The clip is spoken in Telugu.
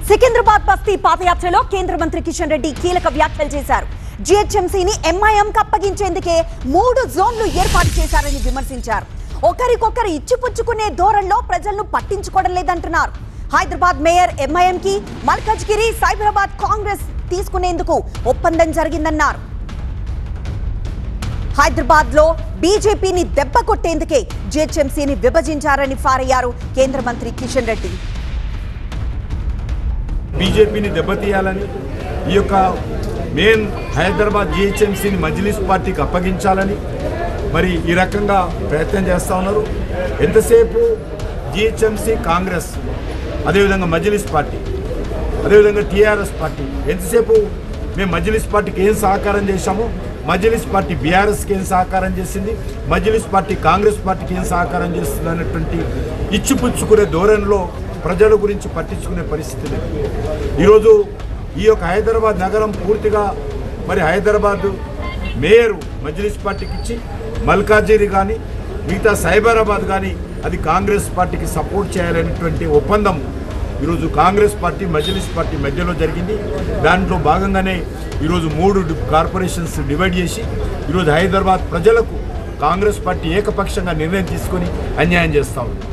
సికింద్రాబాద్ బస్తీ పాదయాత్రలో కేంద్ర మంత్రి కిషన్ రెడ్డి కీలక వ్యాఖ్యలు చేశారు. జీహెచ్ఎంసీని ఎంఐఎంకు అప్పగించేందుకే 3 జోన్లు ఏర్పాటు చేశారని విమర్శించారు. ఒకరికొకరు ఇచ్చిపుచ్చుకునే ధోరణిలో ప్రజలను పట్టించుకోవడం లేదంటున్నారు. హైదరాబాద్ మేయర్ ఎంఐఎంకి, మల్కాజ్గిరి, సైబరాబాద్ కాంగ్రెస్ తీసుకునేందుకు ఒప్పందం జరిగిందన్నారు. హైదరాబాద్ లో బీజేపీని దెబ్బ కొట్టేందుకే జీహెచ్ఎంసీని విభజించారని ఫారయ్యారు కేంద్ర మంత్రి కిషన్ రెడ్డి. బీజేపీని దెబ్బతీయాలని, ఈ యొక్క మెయిన్ హైదరాబాద్ జీహెచ్ఎంసీని మజ్లిస్ పార్టీకి అప్పగించాలని మరి ఈ రకంగా ప్రయత్నం చేస్తూ ఉన్నారు. ఎంతసేపు జీహెచ్ఎంసీ, కాంగ్రెస్, అదేవిధంగా మజ్లిస్ పార్టీ, అదేవిధంగా టీఆర్ఎస్ పార్టీ, ఎంతసేపు మేము మజ్లిస్ పార్టీకి ఏం సహకారం చేశామో మజ్లిస్ పార్టీ బీఆర్ఎస్కి ఏం సహకారం చేసింది, మజ్లిస్ పార్టీ కాంగ్రెస్ పార్టీకి ఏం సహకారం చేస్తుంది అనేటువంటి ఇచ్చిపుచ్చుకునే ధోరణిలో ప్రజల గురించి పట్టించుకునే పరిస్థితి లేదు. ఈరోజు ఈ యొక్క హైదరాబాద్ నగరం పూర్తిగా మరి హైదరాబాద్ మేయర్ మజ్లిస్ పార్టీకి ఇచ్చి, మల్కాజ్గిరి కానీ మిగతా సైబరాబాద్ కానీ అది కాంగ్రెస్ పార్టీకి సపోర్ట్ చేయాలనేటువంటి ఒప్పందం ఈరోజు కాంగ్రెస్ పార్టీ మజ్లిస్ పార్టీ మధ్యలో జరిగింది. దాంట్లో భాగంగానే ఈరోజు 3 కార్పొరేషన్స్ డివైడ్ చేసి ఈరోజు హైదరాబాద్ ప్రజలకు కాంగ్రెస్ పార్టీ ఏకపక్షంగా నిర్ణయం తీసుకొని అన్యాయం చేస్తూ ఉంది.